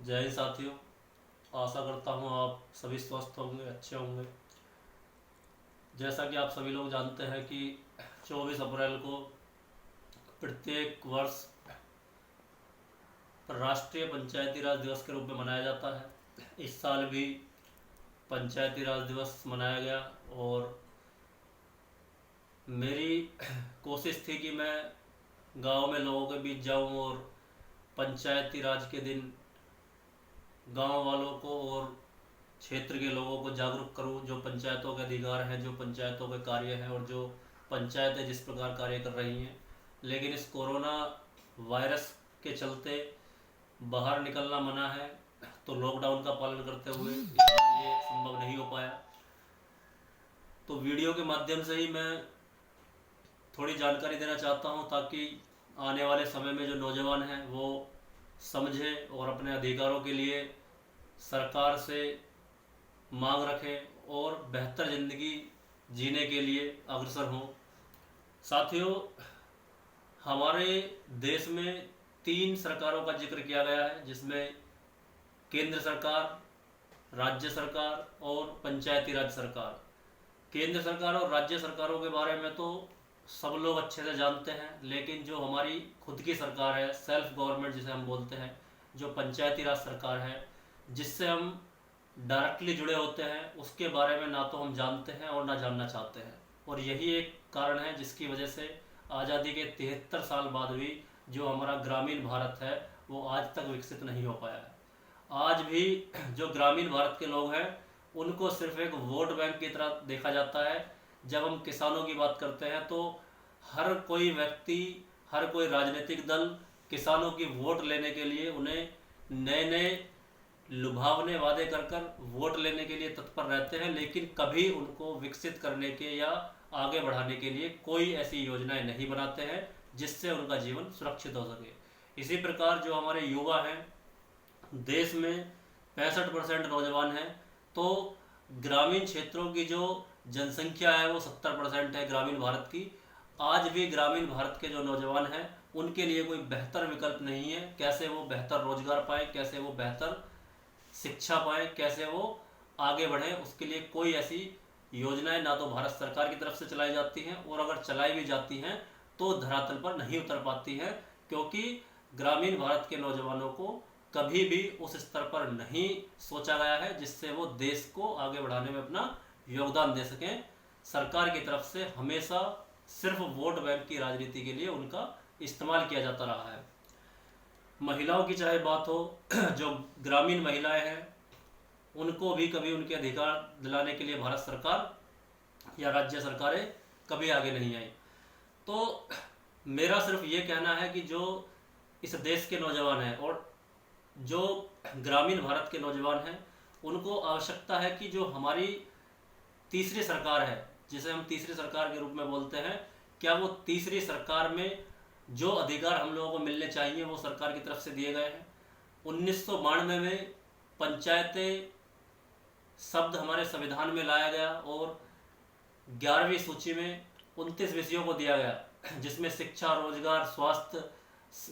जय हिंद साथियों। आशा करता हूँ आप सभी स्वस्थ होंगे, अच्छे होंगे। जैसा कि आप सभी लोग जानते हैं कि 24 अप्रैल को प्रत्येक वर्ष राष्ट्रीय पंचायती राज दिवस के रूप में मनाया जाता है। इस साल भी पंचायती राज दिवस मनाया गया और मेरी कोशिश थी कि मैं गांव में लोगों के बीच जाऊं और पंचायती राज के दिन गांव वालों को और क्षेत्र के लोगों को जागरूक करूं, जो पंचायतों के अधिकार हैं, जो पंचायतों के कार्य हैं और जो पंचायतें जिस प्रकार कार्य कर रही हैं। लेकिन इस कोरोना वायरस के चलते बाहर निकलना मना है, तो लॉकडाउन का पालन करते हुए ये संभव नहीं हो पाया। तो वीडियो के माध्यम से ही मैं थोड़ी जानकारी देना चाहता हूं, ताकि आने वाले समय में जो नौजवान हैं वो समझें और अपने अधिकारों के लिए सरकार से मांग रखें और बेहतर ज़िंदगी जीने के लिए अग्रसर हों। साथियों, हमारे देश में 3 सरकारों का जिक्र किया गया है, जिसमें केंद्र सरकार, राज्य सरकार और पंचायती राज सरकार। केंद्र सरकार और राज्य सरकारों के बारे में तो सब लोग अच्छे से जानते हैं, लेकिन जो हमारी खुद की सरकार है, सेल्फ गवर्नमेंट जिसे हम बोलते हैं, जो पंचायती राज सरकार है, जिससे हम डायरेक्टली जुड़े होते हैं, उसके बारे में ना तो हम जानते हैं और ना जानना चाहते हैं। और यही एक कारण है जिसकी वजह से आज़ादी के 73 साल बाद भी जो हमारा ग्रामीण भारत है वो आज तक विकसित नहीं हो पाया है। आज भी जो ग्रामीण भारत के लोग हैं उनको सिर्फ एक वोट बैंक की तरह देखा जाता है। जब हम किसानों की बात करते हैं तो हर कोई व्यक्ति, हर कोई राजनीतिक दल किसानों की वोट लेने के लिए उन्हें नए नए लुभावने वादे कर कर वोट लेने के लिए तत्पर रहते हैं, लेकिन कभी उनको विकसित करने के या आगे बढ़ाने के लिए कोई ऐसी योजनाएं नहीं बनाते हैं जिससे उनका जीवन सुरक्षित हो सके। इसी प्रकार जो हमारे युवा हैं, देश में 65% नौजवान हैं, तो ग्रामीण क्षेत्रों की जो जनसंख्या है वो 70% है ग्रामीण भारत की। आज भी ग्रामीण भारत के जो नौजवान हैं उनके लिए कोई बेहतर विकल्प नहीं है। कैसे वो बेहतर रोजगार पाए, कैसे वो बेहतर शिक्षा पाए, कैसे वो आगे बढ़े, उसके लिए कोई ऐसी योजनाएं ना तो भारत सरकार की तरफ से चलाई जाती हैं, और अगर चलाई भी जाती हैं तो धरातल पर नहीं उतर पाती हैं, क्योंकि ग्रामीण भारत के नौजवानों को कभी भी उस स्तर पर नहीं सोचा गया है जिससे वो देश को आगे बढ़ाने में अपना योगदान दे सकें। सरकार की तरफ से हमेशा सिर्फ वोट बैंक की राजनीति के लिए उनका इस्तेमाल किया जाता रहा है। महिलाओं की चाहे बात हो, जो ग्रामीण महिलाएं हैं उनको भी कभी उनके अधिकार दिलाने के लिए भारत सरकार या राज्य सरकारें कभी आगे नहीं आई। तो मेरा सिर्फ ये कहना है कि जो इस देश के नौजवान हैं और जो ग्रामीण भारत के नौजवान हैं उनको आवश्यकता है कि जो हमारी तीसरी सरकार है, जिसे हम तीसरी सरकार के रूप में बोलते हैं, क्या वो तीसरी सरकार में जो अधिकार हम लोगों को मिलने चाहिए वो सरकार की तरफ से दिए गए हैं। 1992 में पंचायतें शब्द हमारे संविधान में लाया गया और 11वीं सूची में 29 विषयों को दिया गया, जिसमें शिक्षा, रोजगार, स्वास्थ्य,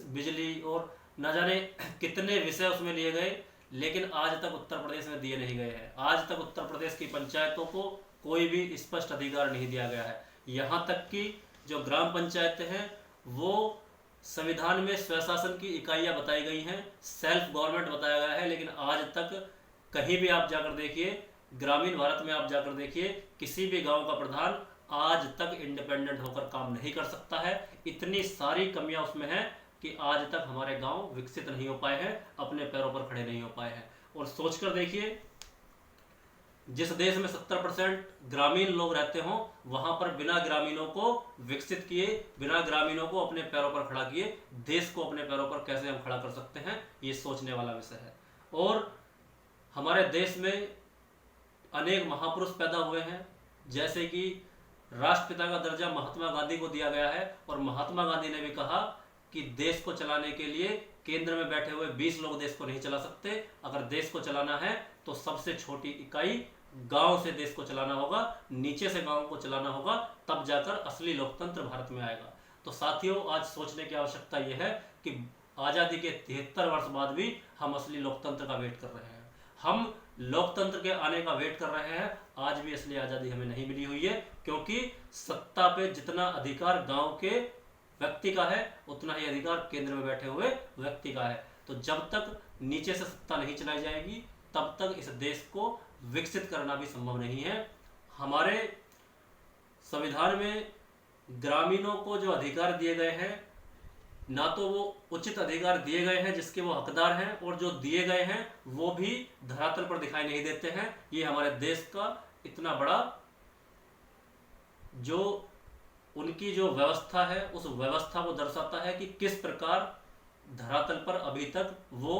बिजली और न जाने कितने विषय उसमें लिए गए, लेकिन आज तक उत्तर प्रदेश में दिए नहीं गए हैं। आज तक उत्तर प्रदेश की पंचायतों को कोई भी स्पष्ट अधिकार नहीं दिया गया है। यहाँ तक कि जो ग्राम पंचायतें हैं वो संविधान में स्वशासन की इकाइयाँ बताई गई हैं, सेल्फ गवर्नमेंट बताया गया है, लेकिन आज तक कहीं भी आप जाकर देखिए, ग्रामीण भारत में आप जाकर देखिए, किसी भी गांव का प्रधान आज तक इंडिपेंडेंट होकर काम नहीं कर सकता है। इतनी सारी कमियां उसमें हैं कि आज तक हमारे गांव विकसित नहीं हो पाए हैं, अपने पैरों पर खड़े नहीं हो पाए हैं। और सोचकर देखिए, जिस देश में 70% ग्रामीण लोग रहते हों, वहां पर बिना ग्रामीणों को विकसित किए, बिना ग्रामीणों को अपने पैरों पर खड़ा किए, देश को अपने पैरों पर कैसे हम खड़ा कर सकते हैं, ये सोचने वाला विषय है। और हमारे देश में अनेक महापुरुष पैदा हुए हैं, जैसे कि राष्ट्रपिता का दर्जा महात्मा गांधी को दिया गया है, और महात्मा गांधी ने भी कहा कि देश को चलाने के लिए केंद्र में बैठे हुए 20 लोग देश को नहीं चला सकते। अगर देश को चलाना है तो सबसे छोटी इकाई गांव से देश को चलाना होगा, नीचे से गांव को चलाना होगा, तब जाकर असली लोकतंत्र भारत में आएगा। तो साथियों, आज सोचने की आवश्यकता यह है कि आज़ादी के 73 वर्ष बाद भी हम असली लोकतंत्र का वेट कर रहे हैं। हम लोकतंत्र के आने का वेट कर रहे हैं। आज भी असली आज़ादी हमें नहीं मिली हुई है, क्योंकि सत्ता पे जितना अधिकार गांव के व्यक्ति का है उतना ही अधिकार केंद्र में बैठे हुए व्यक्ति का है। तो जब तक नीचे से सत्ता नहीं चलाई जाएगी तब तक इस देश को विकसित करना भी संभव नहीं है। हमारे संविधान में ग्रामीणों को जो अधिकार दिए गए हैं, ना तो वो उचित अधिकार दिए गए हैं जिसके वो हकदार हैं, और जो दिए गए हैं वो भी धरातल पर दिखाई नहीं देते हैं। ये हमारे देश का इतना बड़ा जो उनकी जो व्यवस्था है उस व्यवस्था को दर्शाता है कि किस प्रकार धरातल पर अभी तक वो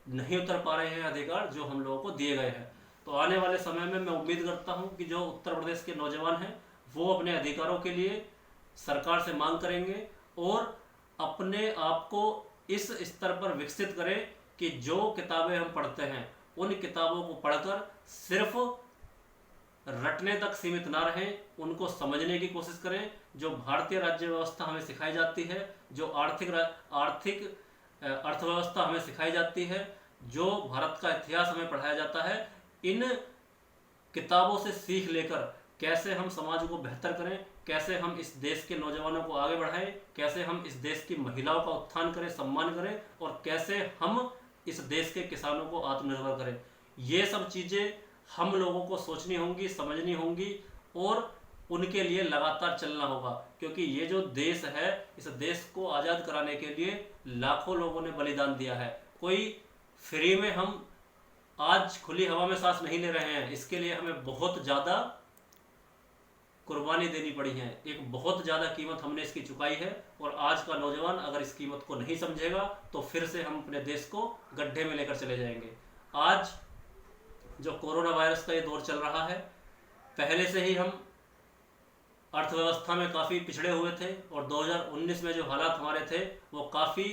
नहीं उतर पा रहे हैं अधिकार जो हम लोगों को दिए गए हैं। तो आने वाले समय में मैं उम्मीद करता हूं कि जो उत्तर प्रदेश के नौजवान हैं वो अपने अधिकारों के लिए सरकार से मांग करेंगे और अपने आप को इस स्तर पर विकसित करें कि जो किताबें हम पढ़ते हैं उन किताबों को पढ़कर सिर्फ रटने तक सीमित ना रहें, उनको समझने की कोशिश करें। जो भारतीय राज्य व्यवस्था हमें सिखाई जाती है, जो आर्थिक अर्थव्यवस्था हमें सिखाई जाती है, जो भारत का इतिहास हमें पढ़ाया जाता है, इन किताबों से सीख लेकर कैसे हम समाज को बेहतर करें, कैसे हम इस देश के नौजवानों को आगे बढ़ाएं, कैसे हम इस देश की महिलाओं का उत्थान करें, सम्मान करें, और कैसे हम इस देश के किसानों को आत्मनिर्भर करें। ये सब चीज़ें हम लोगों को सोचनी होंगी, समझनी होंगी और उनके लिए लगातार चलना होगा, क्योंकि ये जो देश है इस देश को आज़ाद कराने के लिए लाखों लोगों ने बलिदान दिया है। कोई फ्री में हम आज खुली हवा में सांस नहीं ले रहे हैं, इसके लिए हमें बहुत ज़्यादा कुर्बानी देनी पड़ी है, एक बहुत ज़्यादा कीमत हमने इसकी चुकाई है। और आज का नौजवान अगर इस कीमत को नहीं समझेगा तो फिर से हम अपने देश को गड्ढे में लेकर चले जाएंगे। आज जो कोरोना वायरस का ये दौर चल रहा है, पहले से ही हम अर्थव्यवस्था में काफ़ी पिछड़े हुए थे और 2019 में जो हालात हमारे थे वो काफ़ी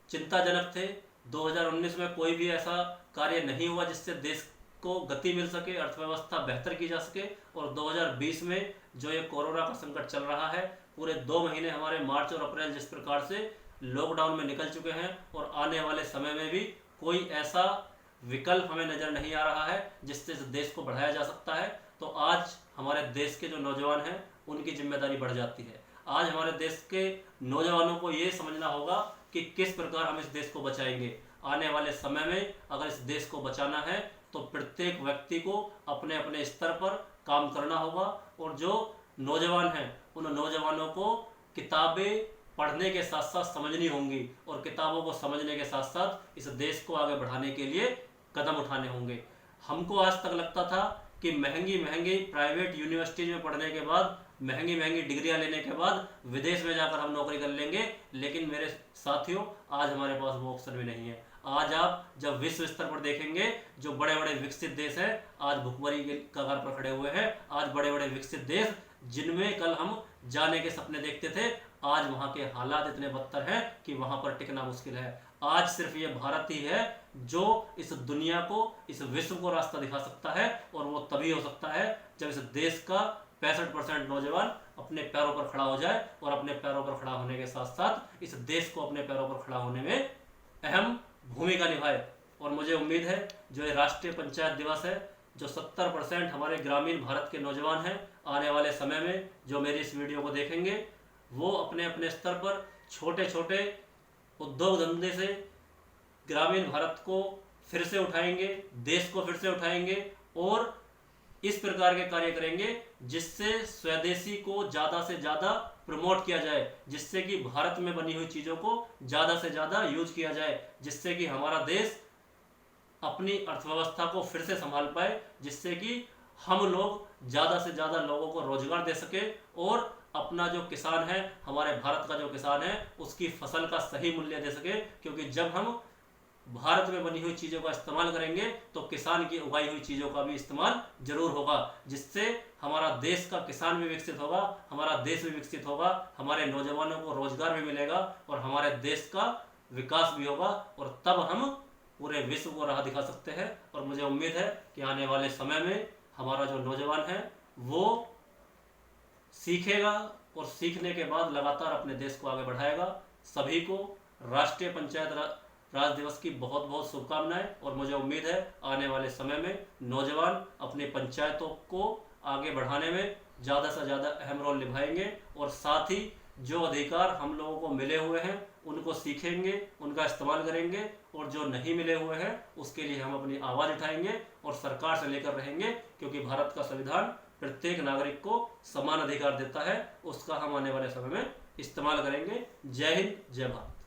चिंताजनक थे। 2019 में कोई भी ऐसा कार्य नहीं हुआ जिससे देश को गति मिल सके, अर्थव्यवस्था बेहतर की जा सके। और 2020 में जो ये कोरोना का संकट चल रहा है, पूरे 2 महीने हमारे मार्च और अप्रैल जिस प्रकार से लॉकडाउन में निकल चुके हैं, और आने वाले समय में भी कोई ऐसा विकल्प हमें नज़र नहीं आ रहा है जिससे इस देश को बढ़ाया जा सकता है। तो आज हमारे देश के जो नौजवान हैं उनकी जिम्मेदारी बढ़ जाती है। आज हमारे देश के नौजवानों को ये समझना होगा कि किस प्रकार हम इस देश को बचाएंगे। आने वाले समय में अगर इस देश को बचाना है तो प्रत्येक व्यक्ति को अपने अपने स्तर पर काम करना होगा, और जो नौजवान हैं उन नौजवानों को किताबें पढ़ने के साथ साथ समझनी होंगी, और किताबों को समझने के साथ साथ इस देश को आगे बढ़ाने के लिए कदम उठाने होंगे। हमको आज तक लगता था कि महंगी महंगी प्राइवेट यूनिवर्सिटीज में पढ़ने के बाद, महंगी महंगी डिग्रियां लेने के बाद विदेश में जाकर हम नौकरी कर लेंगे, लेकिन मेरे साथियों आज हमारे पास वो ऑप्शन भी नहीं है। आज आप जब विश्व स्तर पर देखेंगे, जो बड़े बड़े विकसित देश हैं आज भुखमरी के कगार पर खड़े हुए हैं। आज बड़े बड़े विकसित देश जिनमें कल हम जाने के सपने देखते थे, आज वहाँ के हालात इतने बदतर हैं कि वहाँ पर टिकना मुश्किल है। आज सिर्फ ये भारत ही है जो इस दुनिया को, इस विश्व को रास्ता दिखा सकता है, और वो तभी हो सकता है जब इस देश का 65% नौजवान अपने पैरों पर खड़ा हो जाए, और अपने पैरों पर खड़ा होने के साथ साथ इस देश को अपने पैरों पर खड़ा होने में अहम भूमिका निभाए। और मुझे उम्मीद है जो ये राष्ट्रीय पंचायत दिवस है, जो 70% हमारे ग्रामीण भारत के नौजवान हैं, आने वाले समय में जो मेरी इस वीडियो को देखेंगे वो अपने अपने स्तर पर छोटे छोटे उद्योग धंधे से ग्रामीण भारत को फिर से उठाएंगे, देश को फिर से उठाएंगे, और इस प्रकार के कार्य करेंगे जिससे स्वदेशी को ज़्यादा से ज़्यादा प्रमोट किया जाए, जिससे कि भारत में बनी हुई चीज़ों को ज़्यादा से ज़्यादा यूज किया जाए, जिससे कि हमारा देश अपनी अर्थव्यवस्था को फिर से संभाल पाए, जिससे कि हम लोग ज़्यादा से ज़्यादा लोगों को रोजगार दे सके, और अपना जो किसान है, हमारे भारत का जो किसान है, उसकी फसल का सही मूल्य दे सके। क्योंकि जब हम भारत में बनी हुई चीज़ों का इस्तेमाल करेंगे तो किसान की उगाई हुई चीज़ों का भी इस्तेमाल जरूर होगा, जिससे हमारा देश का किसान भी विकसित होगा, हमारा देश भी विकसित होगा, हमारे नौजवानों को रोजगार भी मिलेगा, और हमारे देश का विकास भी होगा, और तब हम पूरे विश्व को राह दिखा सकते हैं। और मुझे उम्मीद है कि आने वाले समय में हमारा जो नौजवान है वो सीखेगा, और सीखने के बाद लगातार अपने देश को आगे बढ़ाएगा। सभी को राष्ट्रीय पंचायत राज दिवस की बहुत बहुत शुभकामनाएं। और मुझे उम्मीद है आने वाले समय में नौजवान अपनी पंचायतों को आगे बढ़ाने में ज़्यादा से ज़्यादा अहम रोल निभाएंगे, और साथ ही जो अधिकार हम लोगों को मिले हुए हैं उनको सीखेंगे, उनका इस्तेमाल करेंगे, और जो नहीं मिले हुए हैं उसके लिए हम अपनी आवाज़ उठाएंगे और सरकार से लेकर रहेंगे, क्योंकि भारत का संविधान प्रत्येक नागरिक को समान अधिकार देता है। उसका हम आने वाले समय में इस्तेमाल करेंगे। जय हिंद, जय भारत।